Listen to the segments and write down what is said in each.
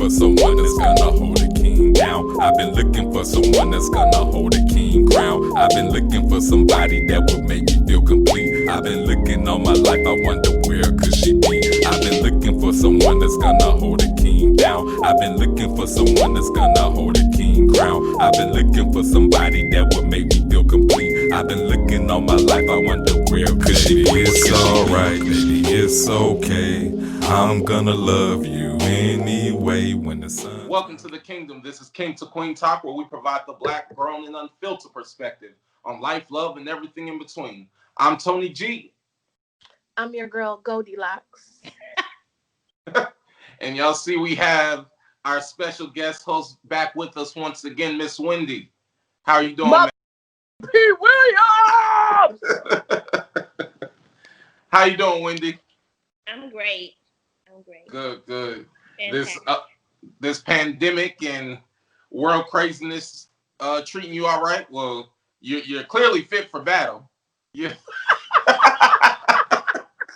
for someone that's gonna hold a king down. I've been looking for someone that's gonna hold a king ground. I've been looking for somebody that would make me feel complete. I've been looking all my life, I wonder where could she be. I've been looking for someone that's gonna hold a king down. I've been looking for someone that's gonna hold a king crown. I've been looking for somebody that would make me feel complete. I've been looking all my life, I wonder where could she be. It's alright, baby, it's okay. I'm gonna love you anyway when the sun... Welcome to the kingdom. This is King to Queen Talk, where we provide the black, grown, and unfiltered perspective on life, love, and everything in between. I'm Tony G. I'm your girl, Goldilocks. And y'all see we have our special guest host back with us once again, Miss Wendy. How are you doing, man? P. Williams! How you doing, Wendy? I'm great. Good. Fantastic. This pandemic and world craziness treating you all right? Well, you're clearly fit for battle. Yeah.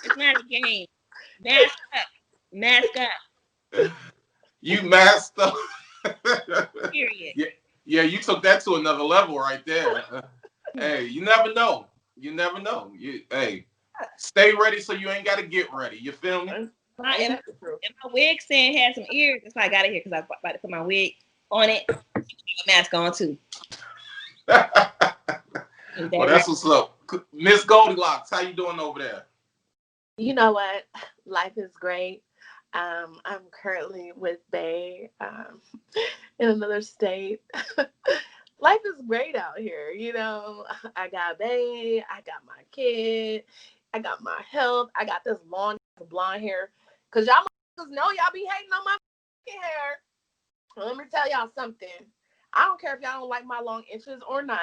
It's not a game. Mask up. You masked up. Period. Yeah, you took that to another level right there. Hey, you never know. Hey, stay ready so you ain't got to get ready. You feel me? If my wig stand had some ears, that's why I got it here, because I'm about to put my wig on it. Mask on too. Well, that's what's up. Miss Goldilocks, how you doing over there? You know what? Life is great. I'm currently with Bae in another state. Life is great out here. You know, I got Bae, I got my kid, I got my health, I got this long blonde hair. Because y'all know y'all be hating on my hair. Well, let me tell y'all something. I don't care if y'all don't like my long inches or not.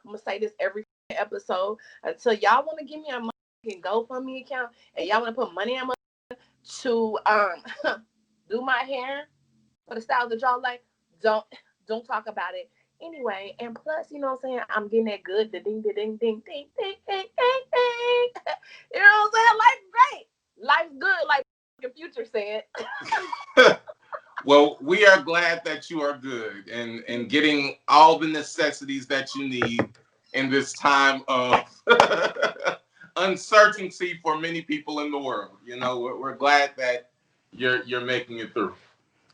I'm going to say this every episode. Until y'all want to give me a GoFundMe account and y'all want to put money on my to do my hair for the style that y'all like, don't talk about it. Anyway, and plus, you know what I'm saying, I'm getting that good, the ding, ding, ding, ding, ding, ding, ding, ding. You know what I'm saying? Life's great. Life's good, like your Future said. Well, we are glad that you are good and getting all the necessities that you need in this time of uncertainty for many people in the world. You know, we're glad that you're making it through.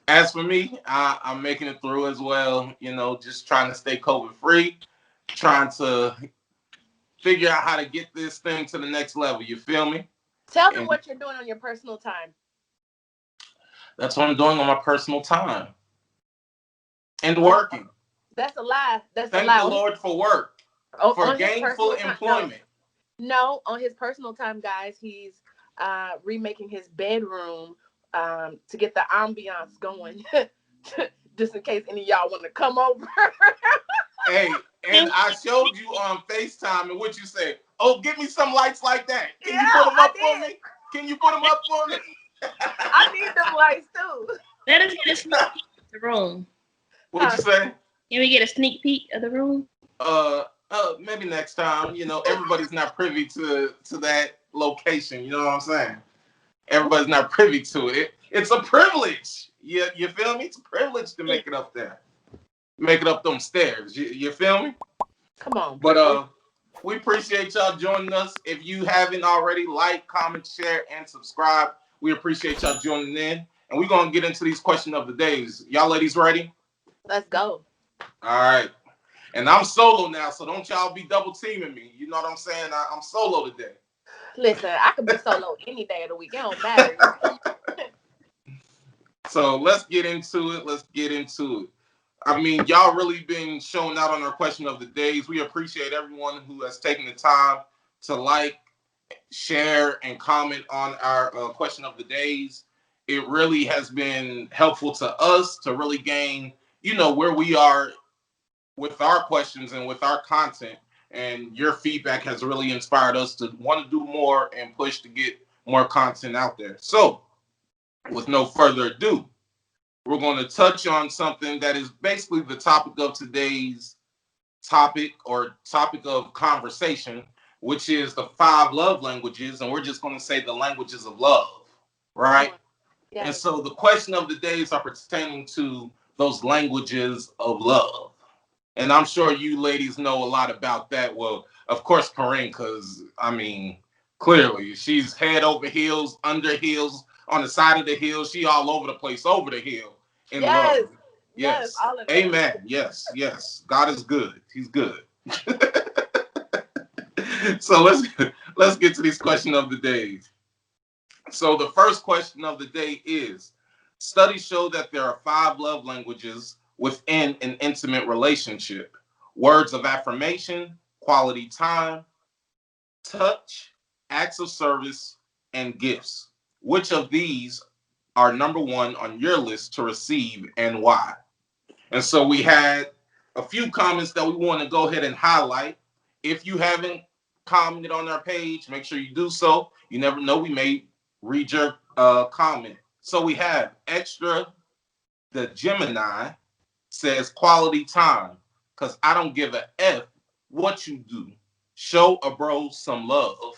As for me, I'm making it through as well. You know, just trying to stay COVID free, trying to figure out how to get this thing to the next level. You feel me? Tell them what you're doing on your personal time. That's what I'm doing on my personal time. And working. That's a lie. Thank the Lord for work. For gainful employment. No, on his personal time, guys, he's remaking his bedroom to get the ambiance going. Just in case any of y'all want to come over. Hey, and I showed you on FaceTime, and what you say? Oh, give me some lights like that. Can you put them up for me? Can you put them up for me? I need them lights too. Let us get a sneak peek of the room. What'd you say? Can we get a sneak peek of the room? Maybe next time. You know, everybody's not privy to that location. You know what I'm saying? Everybody's not privy to it. It's a privilege. You feel me? It's a privilege to make it up there. Make it up them stairs. You feel me? Come on. But we appreciate y'all joining us. If you haven't already, like, comment, share, and subscribe. We appreciate y'all joining in. And we're going to get into these question of the days. Y'all ladies ready? Let's go. All right. And I'm solo now, so don't y'all be double teaming me. You know what I'm saying? I'm solo today. Listen, I could be solo any day of the week. It don't matter. So let's get into it. I mean, y'all really been showing out on our question of the days. We appreciate everyone who has taken the time to like, share, and comment on our question of the days. It really has been helpful to us to really gain, you know, where we are with our questions and with our content. And your feedback has really inspired us to want to do more and push to get more content out there. So, with no further ado, we're going to touch on something that is basically the topic of today's topic of conversation, which is the 5 love languages. And we're just going to say the languages of love, right? Yes. And so the question of the days are pertaining to those languages of love. And I'm sure you ladies know a lot about that. Well, of course, Corinne, because I mean, clearly she's head over heels, under heels, on the side of the hill. She all over the place, over the hill in Yes. love. Yes. Yes. All of that. Amen. Yes. Yes. God is good. He's good. So let's get to these question of the day. So the first question of the day is: studies show that there are 5 love languages within an intimate relationship: words of affirmation, quality time, touch, acts of service, and gifts. Which of these are number one on your list to receive, and why? And so we had a few comments that we want to go ahead and highlight. If you haven't commented on our page, make sure you do so. You never know, we may read your comment. So we have Extra the Gemini says quality time, because I don't give a F what you do. Show a bro some love.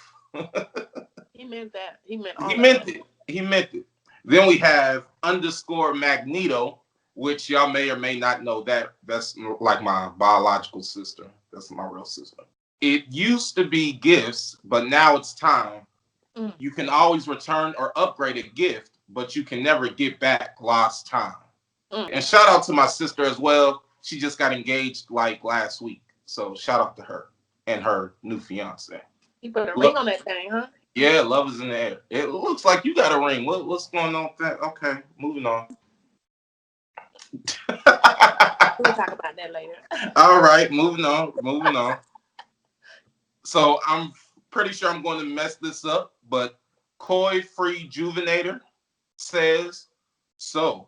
He meant that. He meant all He of meant that. it. He meant it. Then we have underscore Magneto, which y'all may or may not know that. That's like my biological sister. That's my real sister. It used to be gifts, but now it's time. Mm. You can always return or upgrade a gift, but you can never get back lost time. Mm. And shout out to my sister as well. She just got engaged like last week. So shout out to her and her new fiance. He put a ring Look, on that thing, huh? yeah, love is in the air. It looks like you got a ring. What's going on with that? Okay, moving on. We'll talk about that later. All right, moving on. Moving on. So I'm pretty sure I'm going to mess this up, but Koi Free Juvenator says, so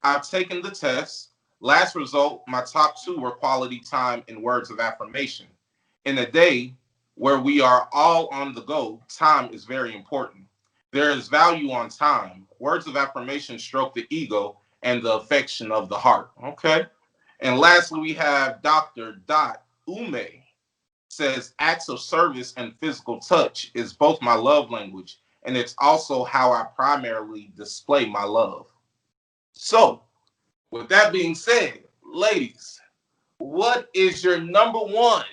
I've taken the test. Last result, my top 2 were quality time and words of affirmation. In a day where we are all on the go, time is very important. There is value on time. Words of affirmation stroke the ego and the affection of the heart. Okay. And lastly, we have Dr. Ume says acts of service and physical touch is both my love language, and it's also how I primarily display my love. So, with that being said, ladies, what is your number one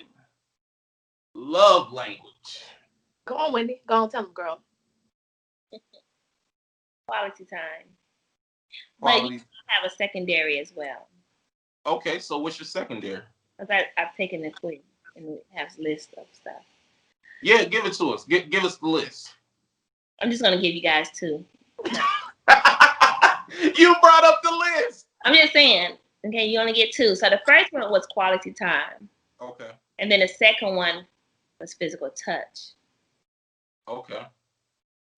love language? Go on, Wendy. Go on, tell him, girl. Quality time. But you Quality. have a secondary as well. Okay, so what's your secondary? Because I've taken the quiz and it has a list of stuff. Yeah, give it to us. Give us the list. I'm just going to give you guys 2. You brought up the list. I'm just saying, okay, you only get 2. So the first one was quality time. Okay. And then the second one was physical touch. Okay.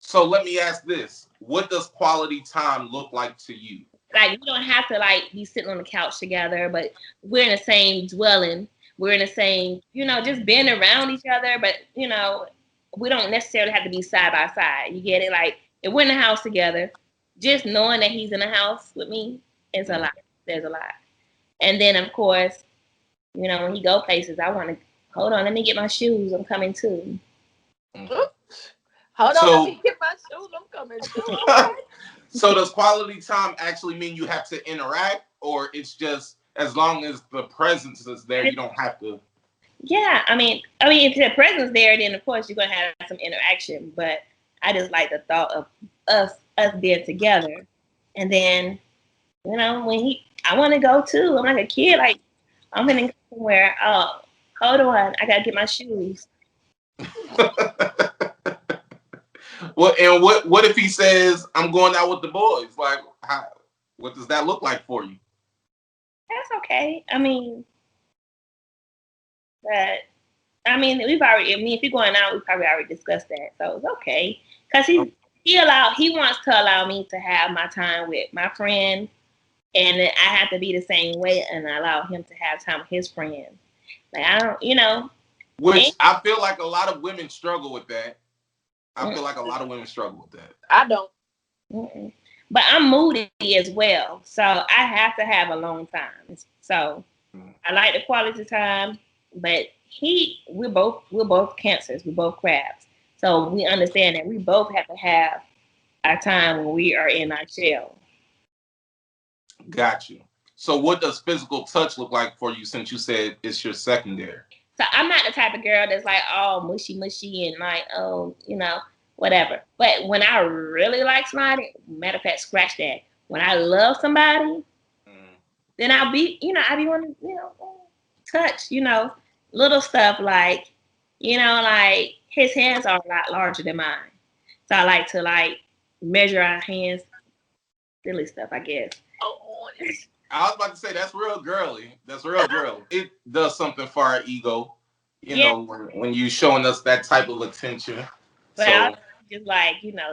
So let me ask this. What does quality time look like to you? Like, we don't have to, like, be sitting on the couch together, but we're in the same dwelling. We're in the same, just being around each other. But, we don't necessarily have to be side by side. You get it? Like, if we're in the house together, just knowing that he's in the house with me is a lot. There's a lot. And then, of course, when he go places, I want to, hold on, let me get my shoes. I'm coming too. Mm-hmm. Hold on, let me get my shoes. I'm coming too. Okay. So does quality time actually mean you have to interact, or it's just as long as the presence is there, you don't have to? Yeah, I mean, if the presence there, then of course you're gonna have some interaction. But I just like the thought of us being together, and then when I want to go too. I'm like a kid, like I'm gonna go somewhere. Oh, hold on, I gotta get my shoes. Well, and what if he says I'm going out with the boys? Like, what does that look like for you? That's okay. I mean, we've already. If you're going out, we probably already discussed that, so it's okay. Cause he wants to allow me to have my time with my friend, and I have to be the same way and allow him to have time with his friends. Like I don't, Which I feel like a lot of women struggle with that. I feel like a lot of women struggle with that. I don't. Mm-mm. But I'm moody as well, so I have to have alone time. So I like the quality time, but we're both cancers, we're both crabs, so we understand that we both have to have our time when we are in our shell. Got you. So what does physical touch look like for you since you said it's your secondary? So I'm not the type of girl that's like, oh, mushy and like, oh, whatever. But when I really like somebody, matter of fact, scratch that. When I love somebody, then I be wanting, touch, little stuff like, like his hands are a lot larger than mine. So I like to measure our hands, silly stuff, I guess. Oh, I was about to say that's real girly. That's real girly. It does something for our ego, when you showing us that type of attention. But I just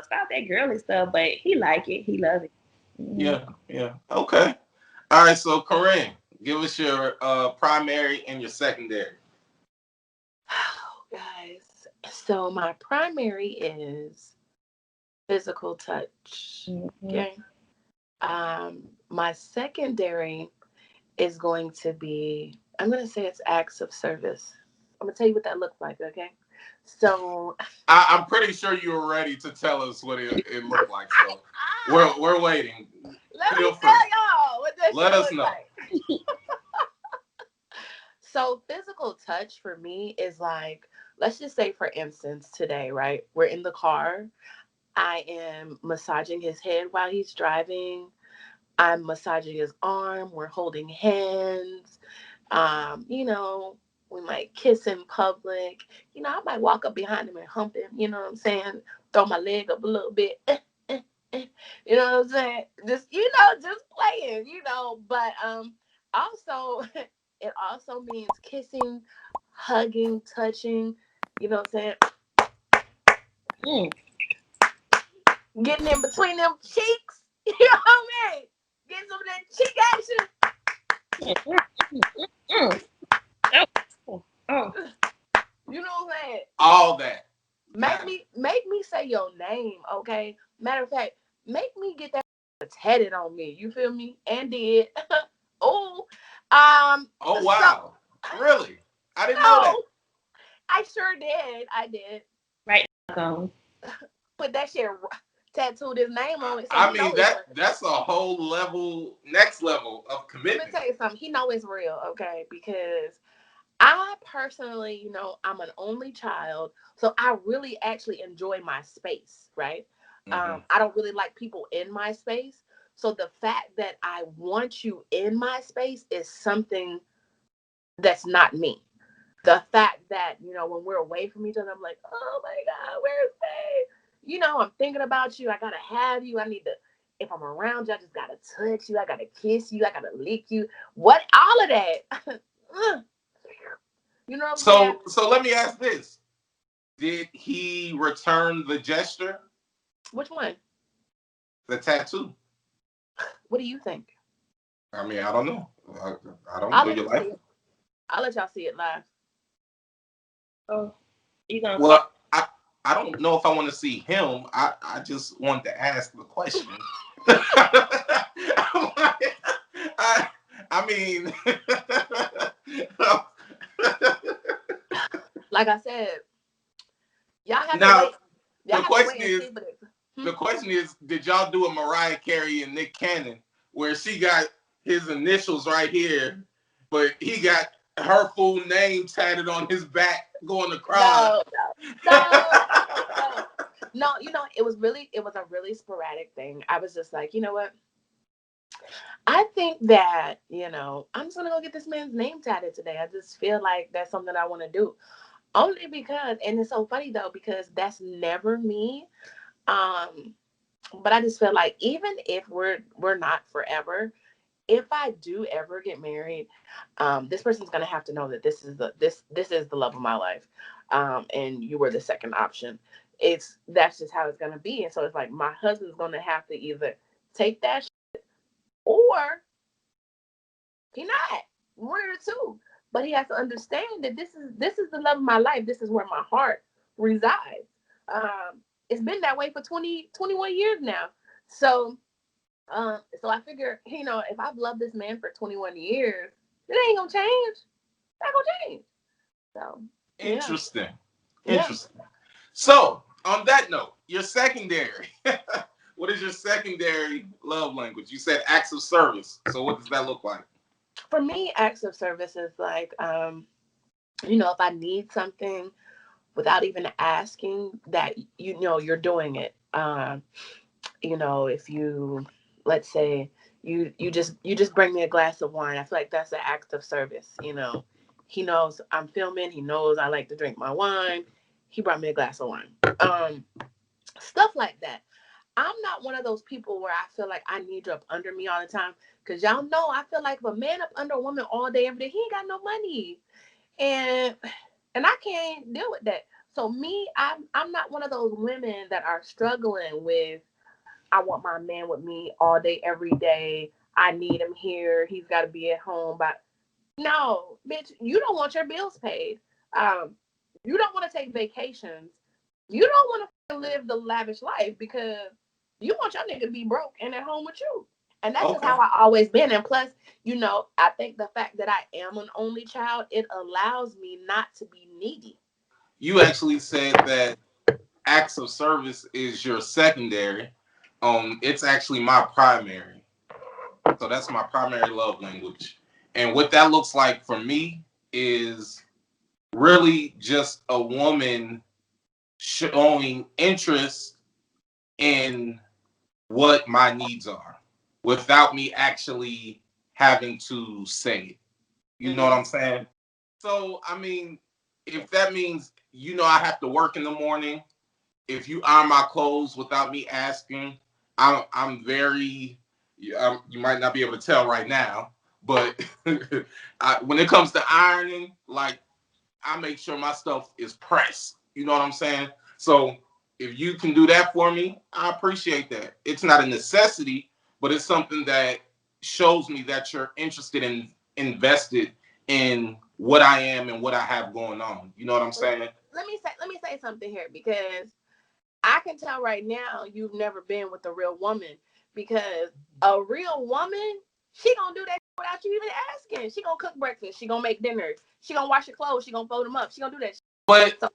stop that girly stuff. But he like it. He love it. Mm-hmm. Yeah. Okay. All right. So Corinne, give us your primary and your secondary. Oh, guys. So my primary is physical touch. Mm-hmm. Okay. My secondary is going to be, I'm going to say it's acts of service. I'm going to tell you what that looks like, okay? So I'm pretty sure you were ready to tell us what it looked like. So we're waiting. Let me tell y'all what that Let us looks know. like. So physical touch for me is like, let's just say for instance, today, right? We're in the car. I am massaging his head while he's driving. I'm massaging his arm. We're holding hands. We might kiss in public. I might walk up behind him and hump him. You know what I'm saying? Throw my leg up a little bit. You know what I'm saying? Just playing. But also, it also means kissing, hugging, touching. You know what I'm saying? Getting in between them cheeks. You know what I mean? Getting some of that cheek action. Oh. You know what I'm saying? All that. Make me say your name, okay? Matter of fact, make me get that tatted on me. You feel me? And did. Oh. Oh wow. So, really? I didn't know that. I sure did. I did. Right on. Put that shit tattooed his name on it. So I mean that's a whole next level of commitment. Let me tell you something. He know it's real, okay? Because I personally, I'm an only child, so I really actually enjoy my space, right? Mm-hmm. I don't really like people in my space. So the fact that I want you in my space is something that's not me. The fact that, when we're away from each other, I'm like, oh my God, where's Faye? I'm thinking about you. I got to have you. I need to, if I'm around you, I just got to touch you. I got to kiss you. I got to lick you. What? All of that. You know what I'm saying? So let me ask this. Did he return the gesture? Which one? The tattoo. What do you think? I mean, I don't know. I don't know your life. I'll let y'all see it live. Oh, you gonna? Well, I don't know if I want to see him. I just want to ask the question. I mean, like I said, y'all have now, to wait. Y'all the question is, did y'all do a Mariah Carey and Nick Cannon where she got his initials right here, but he got her full name tatted on his back going to cry? No, it was a really sporadic thing. I was just like, you know what? I think that, I'm just going to go get this man's name tatted today. I just feel like that's something I want to do. Only because, and it's so funny though, because that's never me. But I just feel like even if we're not forever, if I do ever get married, this person's gonna have to know that this is the love of my life, and you were the second option. That's just how it's gonna be, and so it's like my husband's gonna have to either take that shit or he not, one of the two. But he has to understand that this is the love of my life. This is where my heart resides. It's been that way for 21 years now. So I figure, if I've loved this man for 21 years, it ain't gonna change. It's not gonna change. So interesting. Yeah. Interesting. So on that note, your secondary. What is your secondary love language? You said acts of service. So what does that look like? For me, acts of service is like, if I need something without even asking, that you're doing it. If you, let's say, you just bring me a glass of wine, I feel like that's an act of service. He knows I'm filming. He knows I like to drink my wine. He brought me a glass of wine. Stuff like that. I'm not one of those people where I feel like I need you up under me all the time. Because y'all know, I feel like if a man up under a woman all day, every day, he ain't got no money. And I can't deal with that. So me, I'm not one of those women that are struggling with, I want my man with me all day, every day. I need him here. He's got to be at home. But no, bitch, you don't want your bills paid. You don't want to take vacations. You don't want to live the lavish life because you want your nigga to be broke and at home with you. And that's just how I always been. And plus, I think the fact that I am an only child, it allows me not to be needy. You actually said that acts of service is your secondary. It's actually my primary. So that's my primary love language. And what that looks like for me is really just a woman showing interest in what my needs are without me actually having to say it. You know what I'm saying? So, I mean, if that means, I have to work in the morning, if you iron my clothes without me asking, I'm very, you might not be able to tell right now, but when it comes to ironing, like, I make sure my stuff is pressed. You know what I'm saying? So if you can do that for me, I appreciate that. It's not a necessity, but it's something that shows me that you're interested in, invested in what I am and what I have going on. You know what I'm saying? Let me say something here, because I can tell right now you've never been with a real woman, because a real woman, she gonna do that without you even asking. She gonna cook breakfast. She gonna make dinner. She gonna wash your clothes. She gonna fold them up. She gonna do that. But so,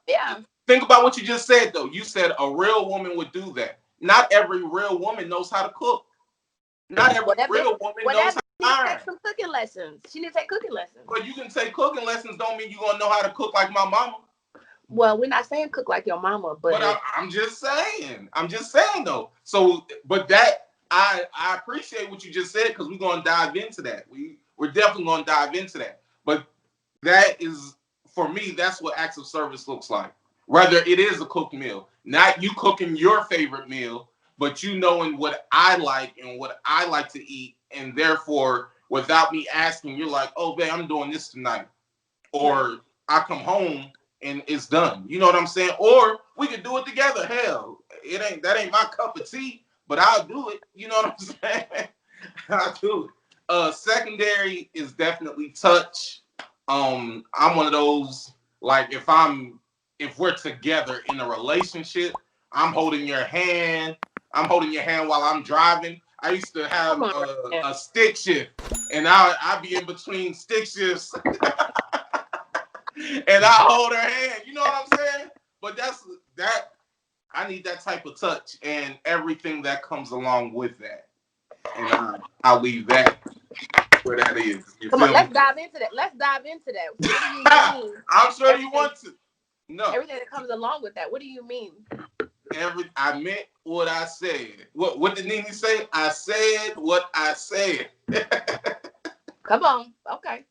yeah. Think about what you just said, though. You said a real woman would do that. Not every real woman knows how to cook. Not every real woman knows how to iron. Take some cooking lessons. She need to take cooking lessons. But you can take cooking lessons, don't mean you're gonna know how to cook like my mama. Well, we're not saying cook like your mama, but I'm just saying. I'm just saying though. So, but that I appreciate what you just said, because we're gonna dive into that. We're definitely gonna dive into that. But that is, for me, that's what acts of service looks like. Whether it is a cooked meal, not you cooking your favorite meal, but you knowing what I like and what I like to eat, and therefore, without me asking, you're like, oh, babe, I'm doing this tonight. Or I come home and it's done. You know what I'm saying? Or we could do it together. Hell, that ain't my cup of tea, but I'll do it. You know what I'm saying? I'll do it. Secondary is definitely touch. I'm one of those, like, if we're together in a relationship, I'm holding your hand. I'm holding your hand while I'm driving. I used to have a stick shift, and I'd be in between stick shifts. And I hold her hand. You know what I'm saying? But that I need that type of touch and everything that comes along with that. And I'll leave that where that is. Come on, let's dive into that. What do you mean? I'm sure you want to. No. Everything that comes along with that. What do you mean? I meant what I said. What did Nene say? I said what I said. Come on. Okay.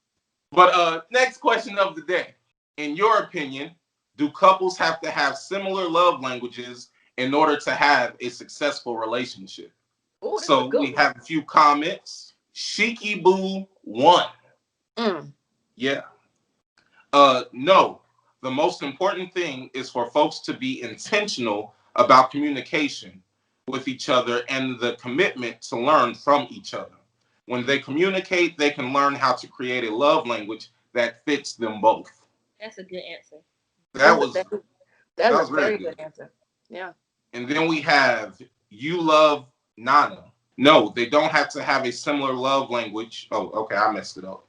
But next question of the day. In your opinion, do couples have to have similar love languages in order to have a successful relationship? Ooh, so we have a few comments. Shiki Boo 1. Yeah. No. The most important thing is for folks to be intentional about communication with each other and the commitment to learn from each other. When they communicate, they can learn how to create a love language that fits them both. That's a good answer. That was a very good answer. Yeah. And then we have You Love Nana. No, they don't have to have a similar love language. Oh, okay, I messed it up.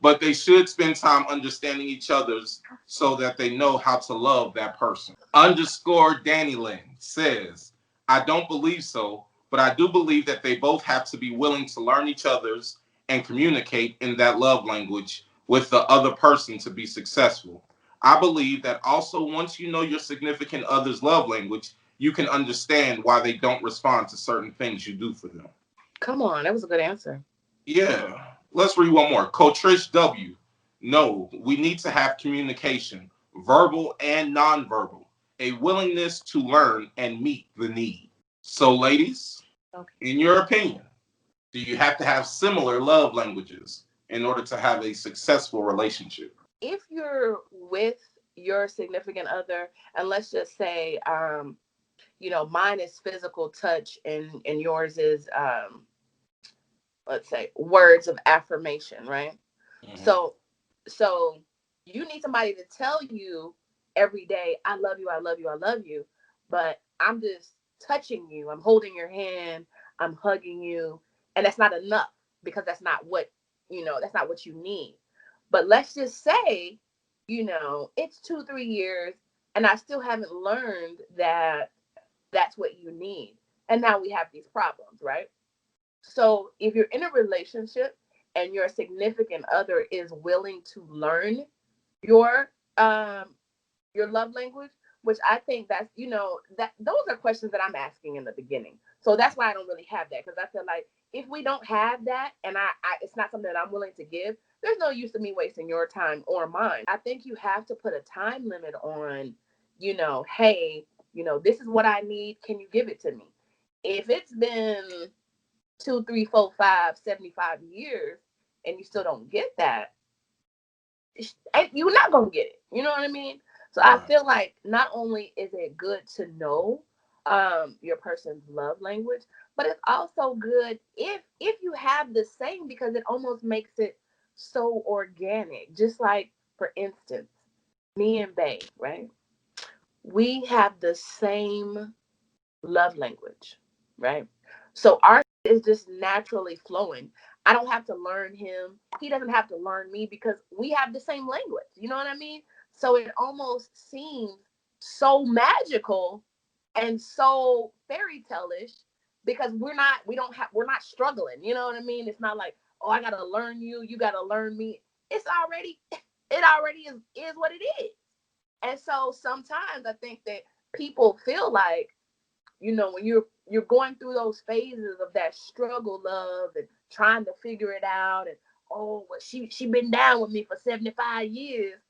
But they should spend time understanding each other's so that they know how to love that person. _ Danny Lynn says, I don't believe so, but I do believe that they both have to be willing to learn each other's and communicate in that love language with the other person to be successful. I believe that also once you know your significant other's love language, you can understand why they don't respond to certain things you do for them. Come on, that was a good answer. Yeah. Let's read one more. Cotrish W. No, we need to have communication, verbal and nonverbal, a willingness to learn and meet the need. So, ladies, Okay. in your opinion, do you have to have similar love languages in order to have a successful relationship? If you're with your significant other, and let's just say, mine is physical touch, and yours is, let's say, words of affirmation, right? Mm-hmm. So, so you need somebody to tell you every day, I love you, I love you, I love you. But I'm just touching you. I'm holding your hand. I'm hugging you. And that's not enough, because that's not what you need. But let's just say, it's 2, 3 years and I still haven't learned that that's what you need. And now we have these problems, right? So if you're in a relationship and your significant other is willing to learn your um your love language, which I think that's, that those are questions that I'm asking in the beginning. So that's why I don't really have that, because I feel like if we don't have that, and I it's not something that I'm willing to give, there's no use to me wasting your time or mine. I think you have to put a time limit on, hey, this is what I need. Can you give it to me? If it's been 2, 3, 4, 5, 75 years and you still don't get that, you're not gonna get it. You know what I mean? So I Right. feel like not only is it good to know your person's love language, but it's also good if you have the same, because it almost makes it so organic. Just like, for instance, me and Bay, right? We have the same love language, right? So our is just naturally flowing. I don't have to learn him. He doesn't have to learn me, because we have the same language. You know what I mean? So it almost seems so magical and so fairy tale-ish, because we're not struggling. You know what I mean? It's not like, oh, I gotta learn you, you gotta learn me. It already is what it is. And so sometimes I think that people feel like, when you're going through those phases of that struggle love and trying to figure it out, and, oh, well, she been down with me for 75 years.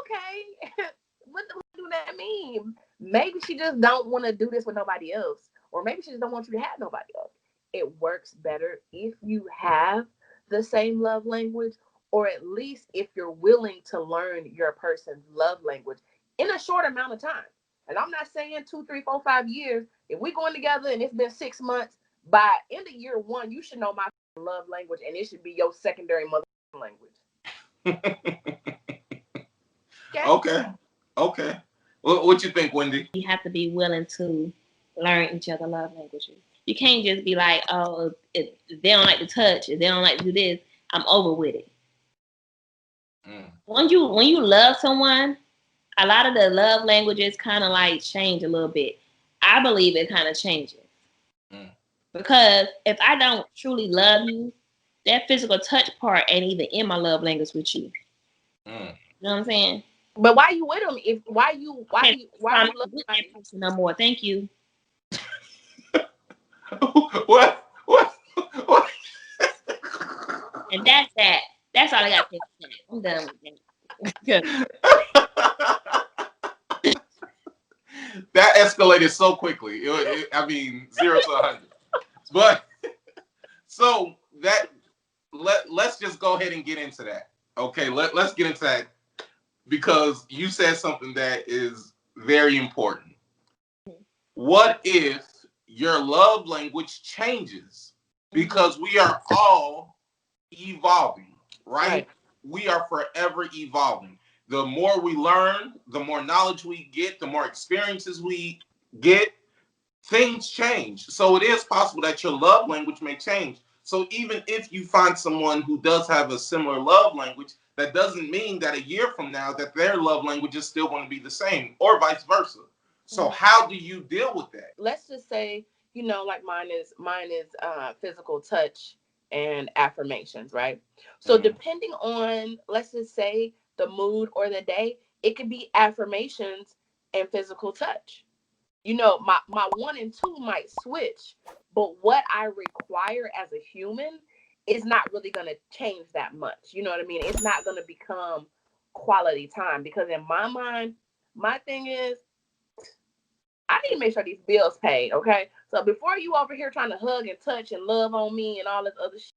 Okay. What do that mean? Maybe she just don't want to do this with nobody else, or maybe she just don't want you to have nobody else. It works better if you have the same love language, or at least if you're willing to learn your person's love language in a short amount of time. And I'm not saying 2, 3, 4, 5 years. If we're going together and it's been 6 months, by end of year one, you should know my love language, and it should be your secondary mother language. Okay. Okay. Okay. What you think, Wendy? You have to be willing to learn each other love languages. You can't just be like, oh, if they don't like to touch, if they don't like to do this, I'm over with it. Mm. When you love someone, a lot of the love languages kind of like change a little bit. I believe it kind of changes. Mm. Because if I don't truly love you, that physical touch part ain't even in my love language with you. Mm. You know what I'm saying? But why you with them? If why you Okay, I'm you love not with somebody? that person no more. Thank you. What? What? What? And that's that. That's all I got to say. I'm done with that. That escalated so quickly. I mean, 0 to 100. But so that let's just go ahead and get into that. Okay, let's get into that, because you said something that is very important. What if your love language changes? Because we are all evolving, right? Right. We are forever evolving. The more we learn, the more knowledge we get, the more experiences we get, things change. So it is possible that your love language may change. So even if you find someone who does have a similar love language, that doesn't mean that a year from now that their love language is still going to be the same, or vice versa. So how do you deal with that? Let's just say, like mine is physical touch and affirmations, right? So depending on, let's just say, the mood or the day, it could be affirmations and physical touch. My one and two might switch, but what I require as a human is not really going to change that much. You know what I mean? It's not going to become quality time, because in my mind, my thing is, I need to make sure these bills paid, okay? So before you over here trying to hug and touch and love on me and all this other shit,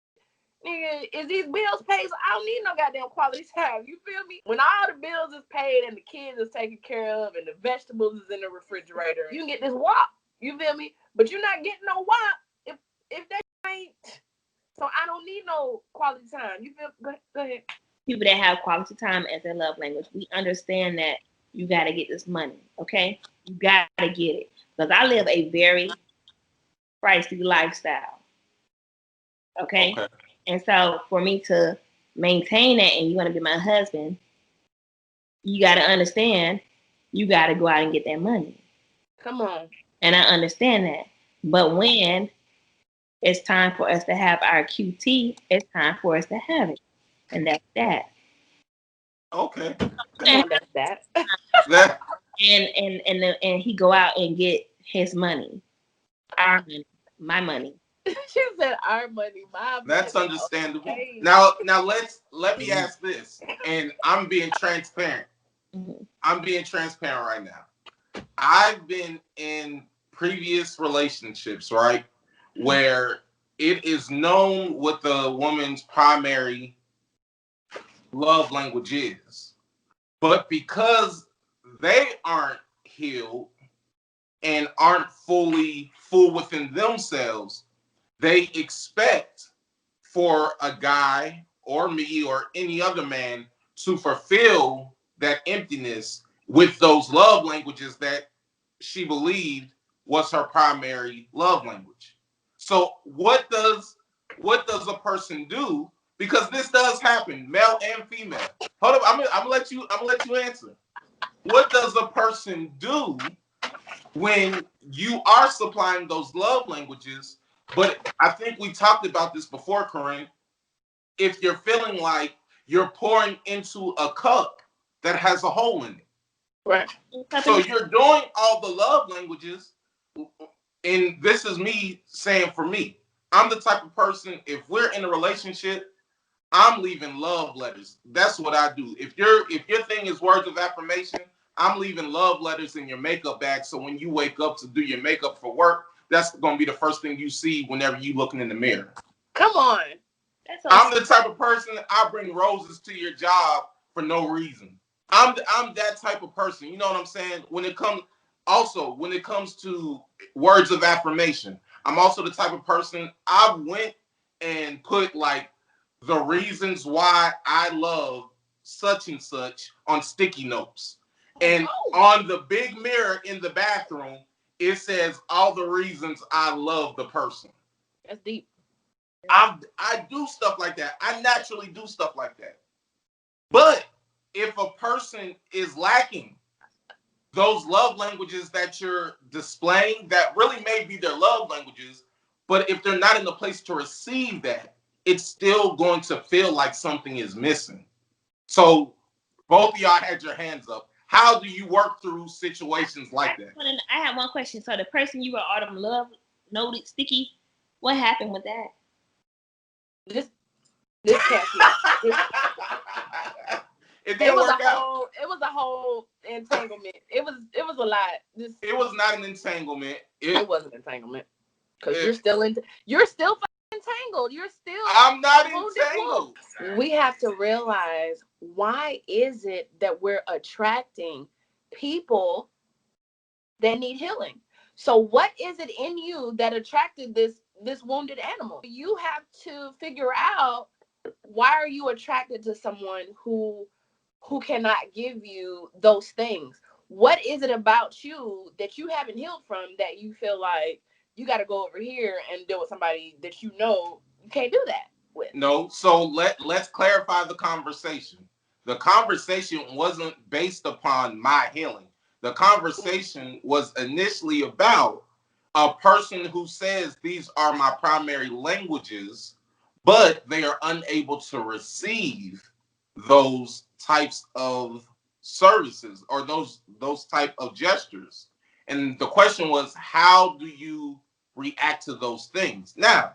nigga, is these bills paid? So I don't need no goddamn quality time. You feel me? When all the bills is paid and the kids is taken care of and the vegetables is in the refrigerator, you can get this wop. You feel me? But you're not getting no wop if that ain't. So I don't need no quality time. You feel? Go ahead. People that have quality time as their love language, we understand that you got to get this money, okay? You got to get it. Because I live a very pricey lifestyle, okay? And so for me to maintain that and you want to be my husband, you got to understand you got to go out and get that money. Come on. And I understand that. But when it's time for us to have our QT, it's time for us to have it. And that's that. Okay. That's that. And he go out and get his money. Our money. My money. She said our money, my money. That's understandable. Okay. Now let me ask this, and I'm being transparent. I'm being transparent right now. I've been in previous relationships, right, where it is known what the woman's primary love language is. But because they aren't healed and aren't fully full within themselves, they expect for a guy or me or any other man to fulfill that emptiness with those love languages that she believed was her primary love language. So what does a person do? Because this does happen, male and female. Hold up, I'm gonna let you answer. What does a person do when you are supplying those love languages? But I think we talked about this before, Corinne. If you're feeling like you're pouring into a cup that has a hole in it. Right. So you're doing all the love languages, and this is me saying for me. I'm the type of person, if we're in a relationship, I'm leaving love letters. That's what I do. If your thing is words of affirmation, I'm leaving love letters in your makeup bag. So when you wake up to do your makeup for work, that's going to be the first thing you see whenever you looking in the mirror. Come on. I'm the type of person, I bring roses to your job for no reason. I'm that type of person. You know what I'm saying? When it comes to words of affirmation, I'm also the type of person, I went and put like the reasons why I love such and such on sticky notes. And on the big mirror in the bathroom, it says all the reasons I love the person. That's deep. I do stuff like that. I naturally do stuff like that. But if a person is lacking those love languages that you're displaying, that really may be their love languages, but if they're not in the place to receive that, it's still going to feel like something is missing. So both of y'all had your hands up. How do you work through situations like that? I have one question. So the person you were all them love noted sticky, what happened with that? This cat. It didn't work out. It was a whole entanglement. It was a lot. It was not an entanglement. It was an entanglement. Because you're still entangled. You're still. I'm not entangled. We have to realize, why is it that we're attracting people that need healing? So what is it in you that attracted this wounded animal? You have to figure out, why are you attracted to someone who cannot give you those things? What is it about you that you haven't healed from, that you feel like you got to go over here and deal with somebody that you can't do that with? No, so let's clarify the conversation. The conversation wasn't based upon my healing. The conversation was initially about a person who says these are my primary languages, but they are unable to receive those types of services or those type of gestures. And the question was, how do you react to those things? Now,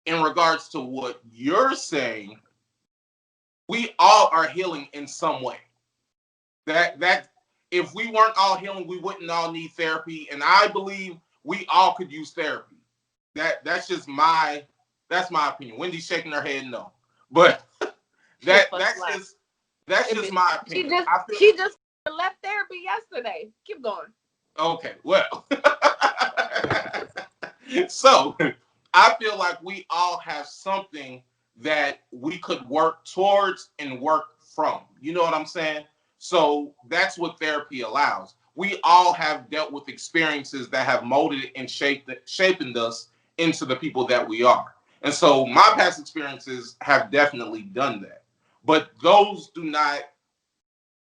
in regards to what you're saying, we all are healing in some way. That if we weren't all healing, we wouldn't all need therapy. And I believe we all could use therapy. That's just my opinion. Wendy's shaking her head no. But that's just my opinion. She just left therapy yesterday. Keep going. Okay, well. So I feel like we all have something that we could work towards and work from. You know what I'm saying? So that's what therapy allows. We all have dealt with experiences that have molded and shaped us into the people that we are. And so my past experiences have definitely done that. But those do not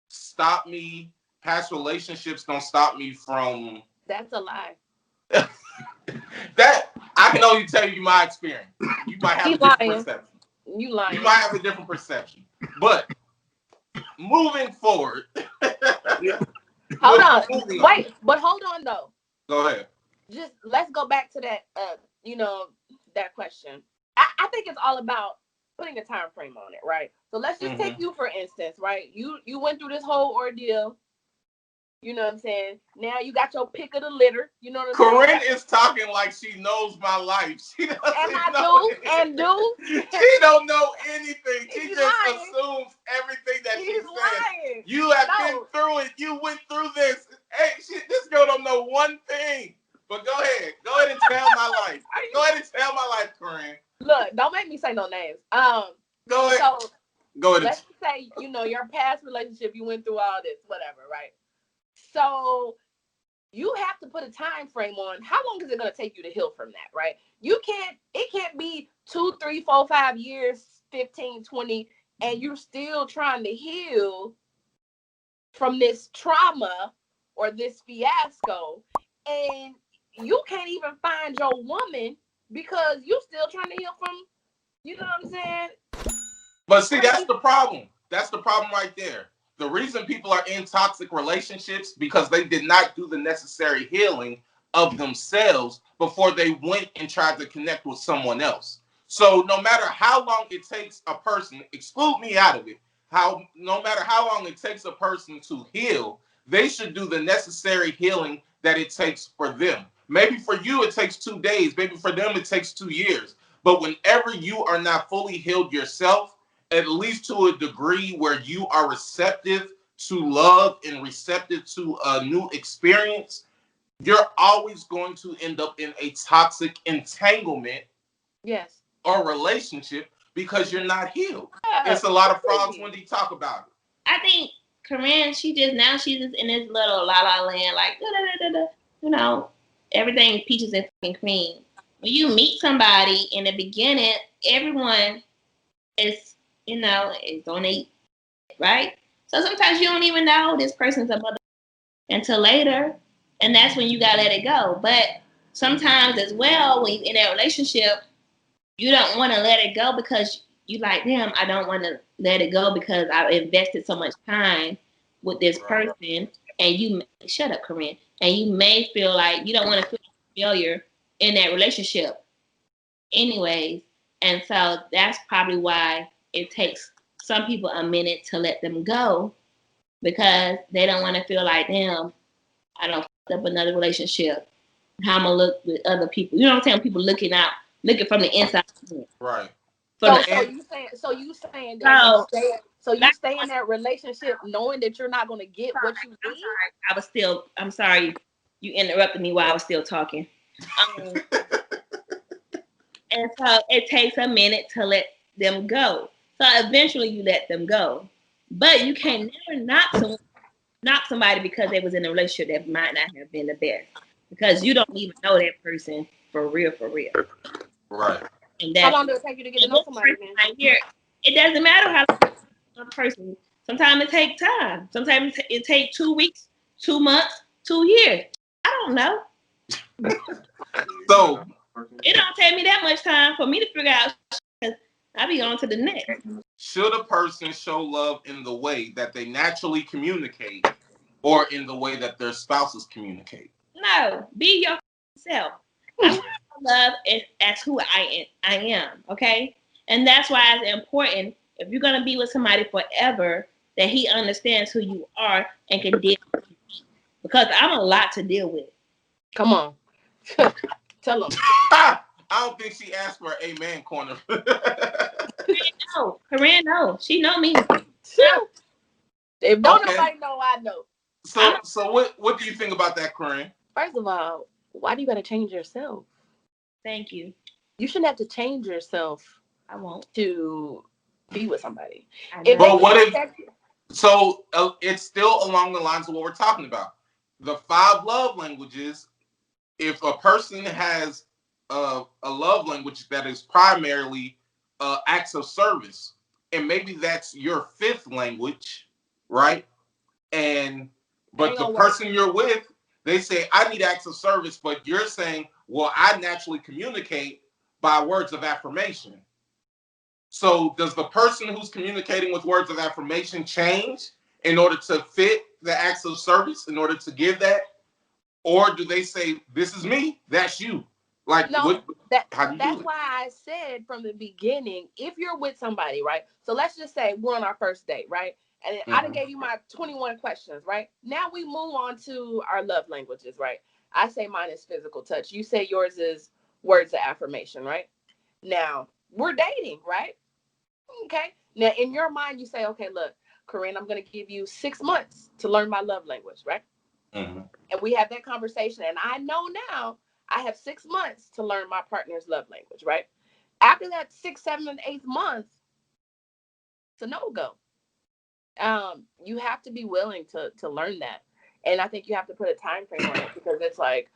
stop me. Past relationships don't stop me from... That's a lie. That I can only tell you my experience. You might have a different perception. You lying. You might have a different perception. But moving forward. Hold on. Wait, but hold on though. Go ahead. Just let's go back to that that question. I think it's all about putting a time frame on it, right? So let's just take you for instance, right? You went through this whole ordeal. You know what I'm saying? Now you got your pick of the litter. You know what I'm saying? Corinne is talking like she knows my life. She doesn't know anything. She don't know anything. She just assumes everything that she says. You have been through it. You went through this. Hey, this girl don't know one thing. But go ahead. Go ahead and tell my life. Go ahead and tell my life, Corinne. Look, don't make me say no names. Go ahead. So, go ahead. Let's say, your past relationship, you went through all this, whatever, right? So you have to put a time frame on how long is it going to take you to heal from that, right? It can't be 2, 3, 4, 5 years, 15, 20, and you're still trying to heal from this trauma or this fiasco. And you can't even find your woman because you're still trying to heal from, you know what I'm saying? But see, that's the problem. That's the problem right there. The reason people are in toxic relationships because they did not do the necessary healing of themselves before they went and tried to connect with someone else. So no matter how long it takes a person, exclude me out of it, no matter how long it takes a person to heal, they should do the necessary healing that it takes for them. Maybe for you, it takes 2 days. Maybe for them, it takes 2 years. But whenever you are not fully healed yourself, at least to a degree where you are receptive to love and receptive to a new experience, you're always going to end up in a toxic entanglement or relationship because you're not healed. It's a lot of frogs when they talk about it. I think Corinne, she's just in this little la-la land, like, everything peaches and fucking cream. When you meet somebody in the beginning, everyone is it's on a right. So sometimes you don't even know this person's a mother until later, and that's when you gotta let it go. But sometimes as well, when you're in that relationship, you don't want to let it go because you like, damn, I don't want to let it go because I invested so much time with this person, and you shut up, Corinne, and you may feel like you don't want to feel failure in that relationship, anyways, and so that's probably why it takes some people a minute to let them go because they don't want to feel like, damn, I don't fucked up another relationship. How I'm gonna look with other people? You know what I'm saying? People looking from the inside. Right. So you saying that you stay in that relationship knowing that you're not gonna get what you need? I'm sorry. You interrupted me while I was still talking. And so it takes a minute to let them go. So eventually you let them go. But you can never knock somebody because they was in a relationship that might not have been the best. Because you don't even know that person for real. Right. And how long does it take you to get to know somebody? Right here, it doesn't matter how long a person. Sometimes it takes time. Sometimes it takes 2 weeks 2 months, 2 years. I don't know. So It don't take me that much time for me to figure out. I'll be on to the next. should a person show love in the way that they naturally communicate or in the way that their spouses communicate? No, be yourself. I love as who I am, okay? And that's why it's important, if you're going to be with somebody forever, that he understands who you are and can deal with you. Because I'm a lot to deal with. Come on. Tell them. I don't think she asked for an amen corner. Corinne, no. She know me. If don't nobody know, I know. So what do you think about that, Corinne? First of all, why do you got to change yourself? Thank you. You shouldn't have to change yourself. I won't. To be with somebody. But what if? So it's still along the lines of what we're talking about. The 5 love languages. If a person has a love language that is primarily acts of service, and maybe that's your 5th language, right? But the person you're with, they say, I need acts of service, but you're saying, well, I naturally communicate by words of affirmation. So does the person who's communicating with words of affirmation change in order to fit the acts of service, in order to give that? Or do they say, this is me, that's you? Like, no, that's why I said from the beginning, if you're with somebody, right? So let's just say we're on our first date, right? And I done gave you my 21 questions, right? Now we move on to our love languages, right? I say mine is physical touch. You say yours is words of affirmation, right? Now, we're dating, right? Okay. Now, in your mind, you say, okay, look, Corinne, I'm going to give you 6 months to learn my love language, right? And we have that conversation. And I know now I have 6 months to learn my partner's love language, right? After that 6th, 7th, 8th month, it's a no-go. You have to be willing to learn that. And I think you have to put a time frame on it, because it's like,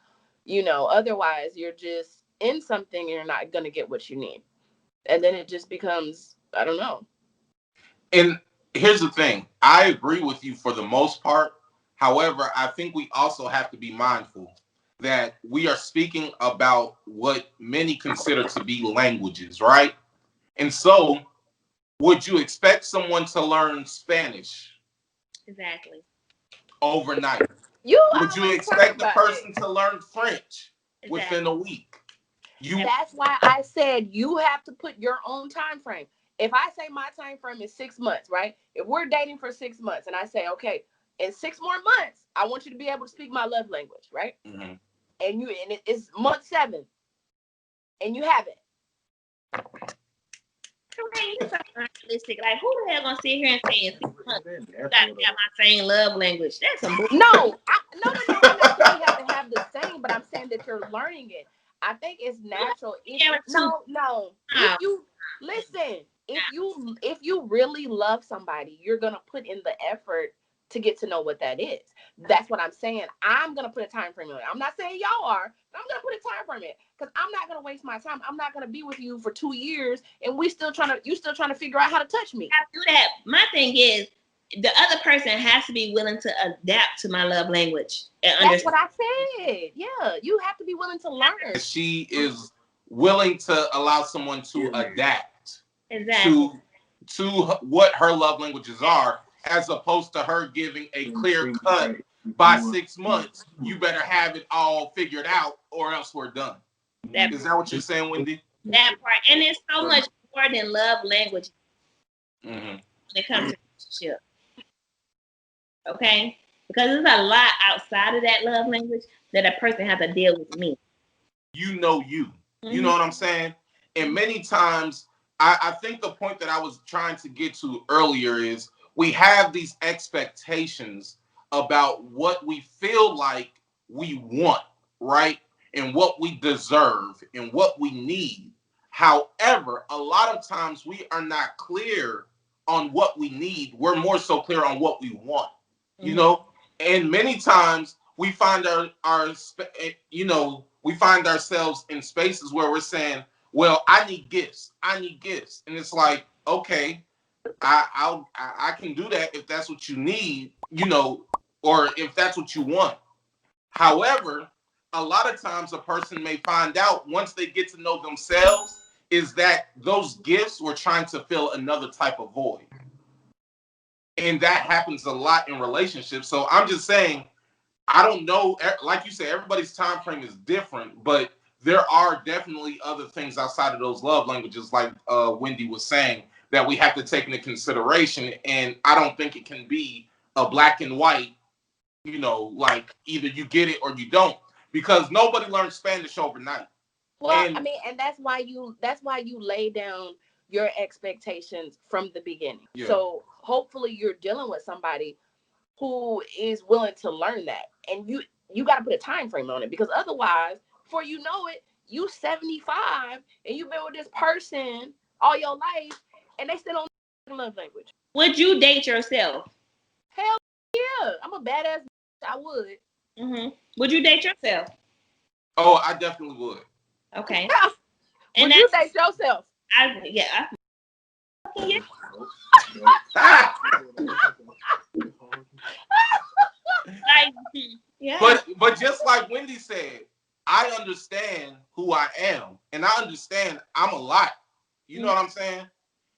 otherwise you're just in something and you're not going to get what you need. And then it just becomes, I don't know. And here's the thing. I agree with you for the most part. However, I think we also have to be mindful that we are speaking about what many consider to be languages, right? And so, would you expect someone to learn Spanish? Exactly. Overnight? Would you expect the person to learn French within a week? That's why I said you have to put your own time frame. If I say my time frame is 6 months, right? If we're dating for 6 months and I say, okay, in 6 more months, I want you to be able to speak my love language, right? And it's month 7, and you have it. You're so unrealistic. Like, who the hell gonna sit here and say in 6 months you gotta have my same love language? That's some bullshit. No. I'm not saying you have to have the same, but I'm saying that you're learning it. I think it's natural. No. If you listen, if you really love somebody, you're gonna put in the effort to get to know what that is. That's what I'm saying. I'm gonna put a time frame on it. I'm not saying y'all are, but I'm gonna put a time frame in it, because I'm not gonna waste my time. I'm not gonna be with you for 2 years and you still trying to figure out how to touch me. I do that. My thing is, the other person has to be willing to adapt to my love language and understand. That's what I said. Yeah, you have to be willing to learn. She is willing to allow someone to adapt to what her love languages are, as opposed to her giving a clear cut, by 6 months, you better have it all figured out or else we're done. Is that what you're saying, Wendy? That part. And it's so much more than love language when it comes to relationship. Okay? Because there's a lot outside of that love language that a person has to deal with me. You know you. You know what I'm saying? And many times, I think the point that I was trying to get to earlier is we have these expectations about what we feel like we want, right? And what we deserve and what we need. However, a lot of times we are not clear on what we need. We're more so clear on what we want, you know? And many times we find we find ourselves in spaces where we're saying, well, I need gifts. And it's like, okay, I can do that if that's what you need, or if that's what you want. However, a lot of times a person may find out once they get to know themselves is that those gifts were trying to fill another type of void. And that happens a lot in relationships. So I'm just saying, I don't know, like you said, everybody's time frame is different, but there are definitely other things outside of those love languages, like Wendy was saying, that we have to take into consideration. And I don't think it can be a black and white, like either you get it or you don't, because nobody learns Spanish overnight. Well, I mean, and that's why you lay down your expectations from the beginning. Yeah. So hopefully you're dealing with somebody who is willing to learn that, and you got to put a time frame on it, because otherwise, before you know it, you 75 and you've been with this person all your life, and they still don't know love language. Would you date yourself? Hell yeah, I'm a badass. I would. Mm-hmm. Would you date yourself? Oh, I definitely would. Okay. And would you date yourself? Yeah. But just like Wendy said, I understand who I am, and I understand I'm a lot. You know what I'm saying?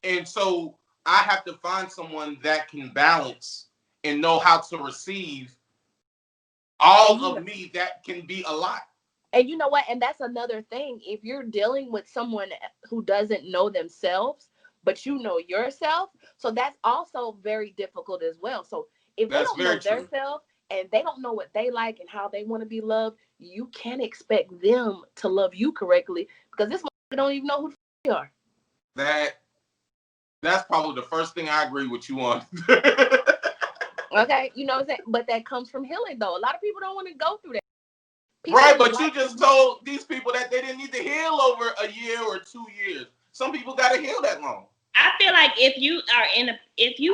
And so I have to find someone that can balance and know how to receive all of me that can be a lot. And you know what? And that's another thing. If you're dealing with someone who doesn't know themselves, but you know yourself, so that's also very difficult as well. So if they don't know themselves and they don't know what they like and how they want to be loved, you can't expect them to love you correctly, because this motherfucker don't even know who they are. That's probably the first thing I agree with you on. Okay, you know what I'm saying? But that comes from healing, though. A lot of people don't want to go through that. People right, but you just told these people that they didn't need to heal over a year or 2 years. Some people got to heal that long. I feel like if you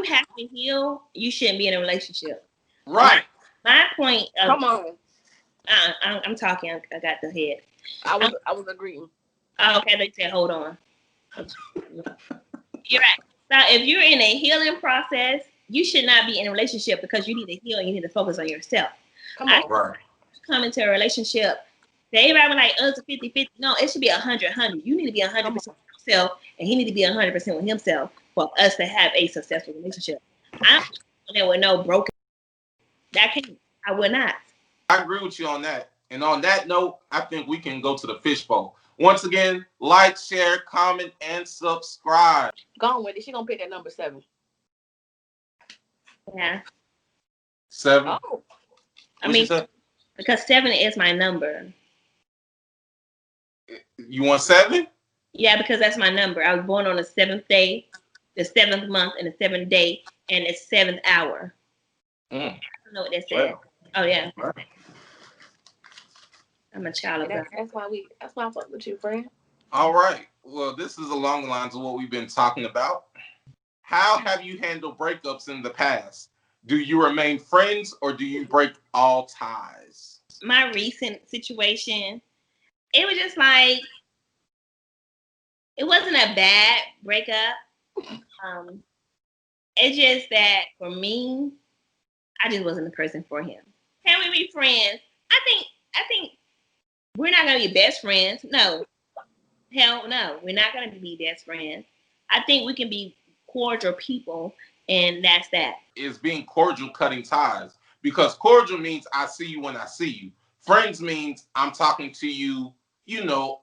have to heal, you shouldn't be in a relationship. Right. My point of, come on. I'm talking. I got the head. I was agreeing. Okay, they said hold on. You're right. Now, if you're in a healing process, you should not be in a relationship, because you need to heal and you need to focus on yourself. Come on. Right. Come into a relationship. Everybody was like, it's a 50-50. No, it should be 100-100. You need to be 100% with yourself, and he need to be 100% with himself for us to have a successful relationship. I don't there with no broken. I would not. I agree with you on that. And on that note, I think we can go to the fishbowl. Once again, like, share, comment, and subscribe. Go on with it. She gonna pick that number 7. Yeah. 7. Oh. I mean, because 7 is my number. You want 7? Yeah, because that's my number. I was born on the 7th day, the 7th month, and the 7th day, and it's 7th hour. I don't know what that said. Wow. Oh yeah. Wow. I'm a child of God. That's why I fuck with you, friend. All right. Well, this is along the lines of what we've been talking about. How have you handled breakups in the past? Do you remain friends, or do you break all ties? My recent situation, it was just like, it wasn't a bad breakup. It's just that for me, I just wasn't the person for him. Can we be friends? I think we're not gonna be best friends. No. Hell no. We're not gonna be best friends. I think we can be cordial people, and that's that. Is being cordial cutting ties? Because cordial means I see you when I see you. Friends means I'm talking to you,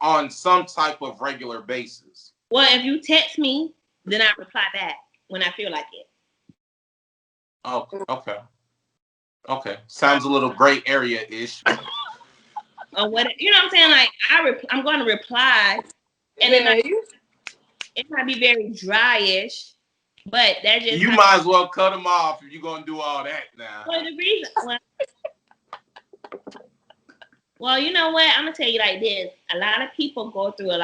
on some type of regular basis. Well, if you text me, then I reply back when I feel like it. Oh, okay. Okay. Sounds a little gray area-ish. Or what? You know what I'm saying? Like, I'm going to reply, and then it might be very dryish, but that just... You might as well cut them off if you're going to do all that now. Well, the reason... Well, you know what? I'm going to tell you like this. A lot of people go through have a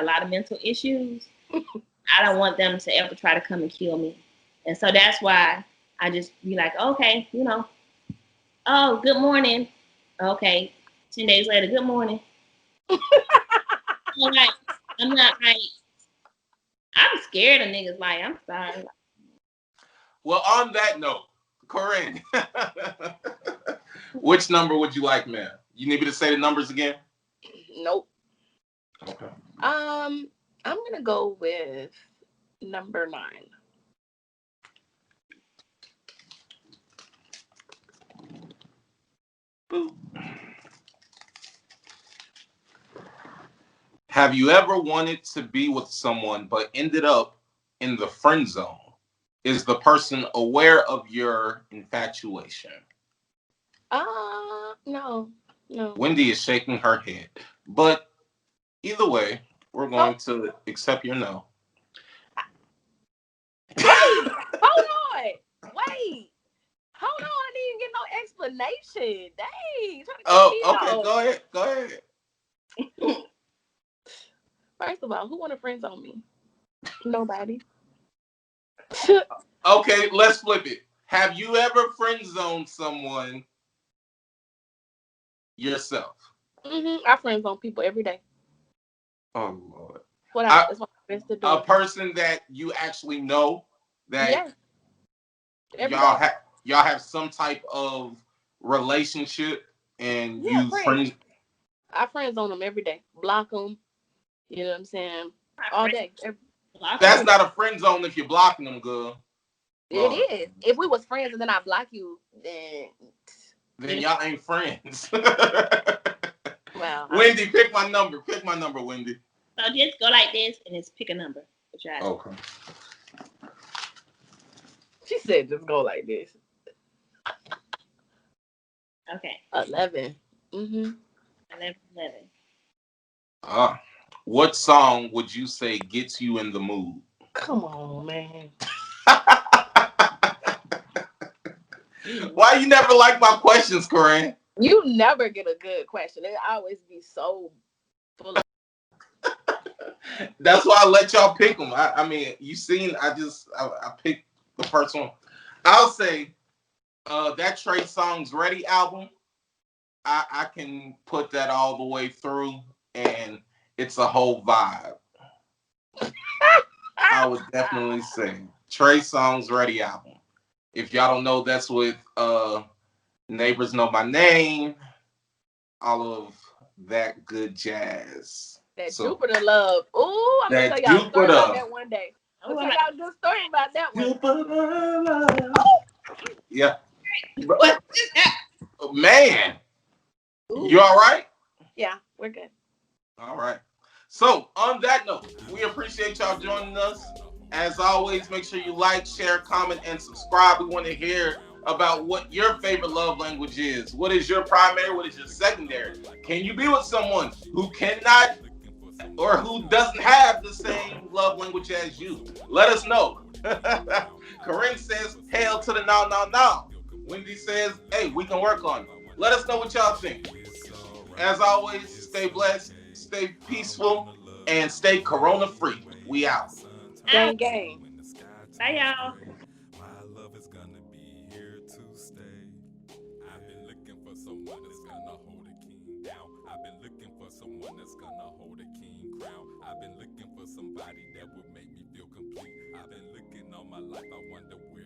lot of mental issues. I don't want them to ever try to come and kill me. And so that's why I just be like, okay, oh, good morning. Okay. 10 days later, good morning. I'm scared of niggas. Like, I'm sorry. Well, on that note, Corinne. Which number would you like, ma'am? You need me to say the numbers again? Nope. Okay. I'm gonna go with number 9. Boop. Have you ever wanted to be with someone but ended up in the friend zone? Is the person aware of your infatuation? No. Wendy is shaking her head. But either way, we're going to accept your no. Wait, hold on. Wait. Hold on, I didn't get no explanation. Dang, trying to Oh, me okay. off. Go ahead. First of all, who want to friend zone me? Nobody. Okay, let's flip it. Have you ever friend zoned someone yourself? I friend zone people every day. Oh Lord. That's what I'm best to do. A person that you actually know that y'all have some type of relationship and you friend. I friend zone them every day. Block them. You know what I'm saying? All day. That's not a friend zone if you're blocking them, girl. It is. If we was friends and then I block you, then y'all ain't friends. Well, Wendy, pick my number. Pick my number, Wendy. So just go like this and just pick a number. Okay. She said just go like this. Okay. 11. 11. What song would you say gets you in the mood? Come on, man. Why you never like my questions, Corinne? You never get a good question. It always be so full of. That's why I let y'all pick them. I mean, you seen, I picked the first one. I'll say that Trey Songz Ready album, I can put that all the way through, and it's a whole vibe. I would definitely say Trey Songz Ready album. If y'all don't know, that's with Neighbors Know My Name, all of that good jazz. That Jupiter love. Ooh, I'm gonna tell y'all a story about that one day. I'm gonna tell y'all a good story about that one. Jupiter love. Yeah. What? Man. Ooh. You all right? Yeah, we're good. All right. So, on that note, we appreciate y'all joining us. As always, make sure you like, share, comment, and subscribe. We want to hear about what your favorite love language is. What is your primary? What is your secondary? Can you be with someone who cannot or who doesn't have the same love language as you? Let us know. Corinne says, hell to the no. Wendy says, hey, we can work on it. Let us know what y'all think. As always, stay blessed, stay peaceful, and stay corona-free. We out. Gang. Bye, y'all. My love is gonna be here to stay. I've been looking for someone that's gonna hold a king down. I've been looking for someone that's gonna hold a king crown. I've been looking for somebody that would make me feel complete. I've been looking all my life, I wonder where